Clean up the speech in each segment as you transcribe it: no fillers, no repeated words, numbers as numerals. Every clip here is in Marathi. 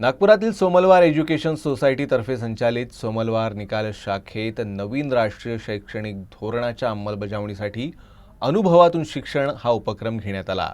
नागपुरातील सोमलवार एज्युकेशन सोसायटीतर्फे संचालित सोमलवार निकाल शाखेत नवीन राष्ट्रीय शैक्षणिक धोरणाच्या अंमलबजावणीसाठी अनुभवातून शिक्षण हा उपक्रम घेण्यात आला।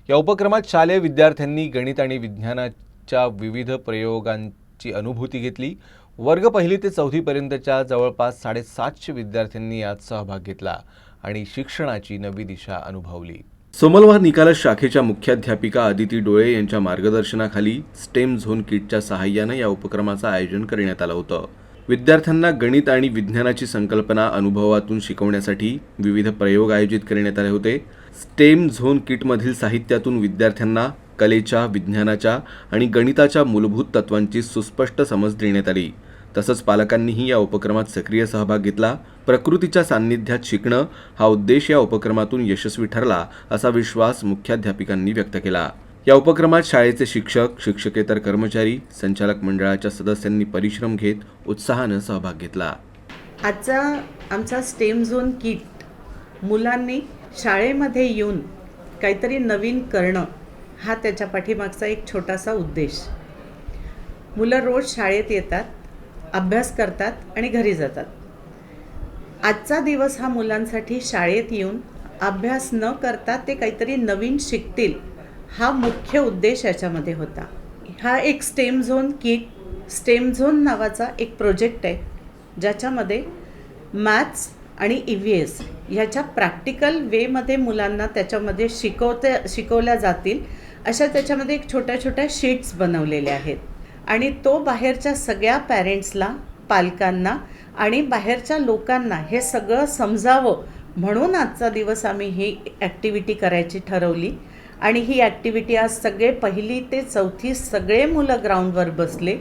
या उपक्रमात शालेय विद्यार्थ्यांनी गणित आणि विज्ञानाच्या विविध प्रयोगांची अनुभूती घेतली। वर्ग पहिली ते चौथी पर्यंतच्या जवळपास 750 विद्यार्थ्यांनी यात सहभाग घेतला आणि शिक्षणाची नवी दिशा अनुभवली। सोमलवार निकाल शाखेच्या मुख्याध्यापिका अदिती डोळे यांच्या मार्गदर्शनाखाली स्टेम झोन किटच्या सहाय्याने या उपक्रमाचं आयोजन करण्यात आलं होतं। विद्यार्थ्यांना गणित आणि विज्ञानाची संकल्पना अनुभवातून शिकवण्यासाठी विविध प्रयोग आयोजित करण्यात आले होते। स्टेम झोन किटमधील साहित्यातून विद्यार्थ्यांना कलेच्या, विज्ञानाच्या आणि गणिताच्या मूलभूत तत्वांची सुस्पष्ट समज देण्यात आली। तसंच पालकांनीही या उपक्रमात सक्रिय सहभाग घेतला। प्रकृतीच्या सान्निध्यात शिकणं हा उद्देश या उपक्रमातून यशस्वी ठरला असा विश्वास मुख्याध्यापिकांनी व्यक्त केला। या उपक्रमात शाळेचे शिक्षक, शिक्षकेतर कर्मचारी, संचालक मंडळाच्या सदस्यांनी परिश्रम घेत उत्साहाने सहभाग घेतला। आजचा आमचा स्टेम झोन किट मुलांनी शाळेमध्ये येऊन काहीतरी नवीन करणं हा त्याच्या पाठीमागचा एक छोटासा उद्देश। मुलं रोज शाळेत येतात, अभ्यास करतात आणि घरी जातात। आजचा दिवस हा मुलांसाठी शाळेत येऊन अभ्यास न करता ते काहीतरी नवीन शिकतील हा मुख्य उद्देश याच्यामध्ये होता। हा एक stem zone kit, stem zone नावाचा एक प्रोजेक्ट आहे ज्याच्यामध्ये मॅथ्स आणि EVS ह्याच्या प्रॅक्टिकल वेमध्ये मुलांना त्याच्यामध्ये शिकवल्या जातील अशा त्याच्यामध्ये एक छोट्या शीट्स बनवलेल्या आहेत आणि तो बाहेरच्या सगळ्या पॅरेंट्सला, पालकांना आणि बाहेरच्या लोकांना हे सगळं समजावं म्हणून आजचा दिवस आम्ही ही ॲक्टिव्हिटी करायची ठरवली। आणि ही ॲक्टिव्हिटी आज सगळे पहिली ते चौथी सगळे मुलं ग्राउंडवर बसले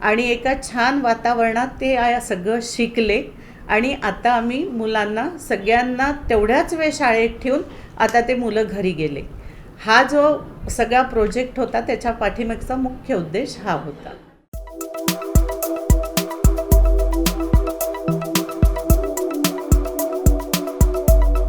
आणि एका छान वातावरणात ते सगळं शिकले आणि आता आम्ही मुलांना सगळ्यांना तेवढ्याच वेळ शाळेत ठेवून आता ते मुलं घरी गेले। हा जो सगळा प्रोजेक्ट होता त्याच्या पाठीमागचा मुख्य उद्देश हा होता।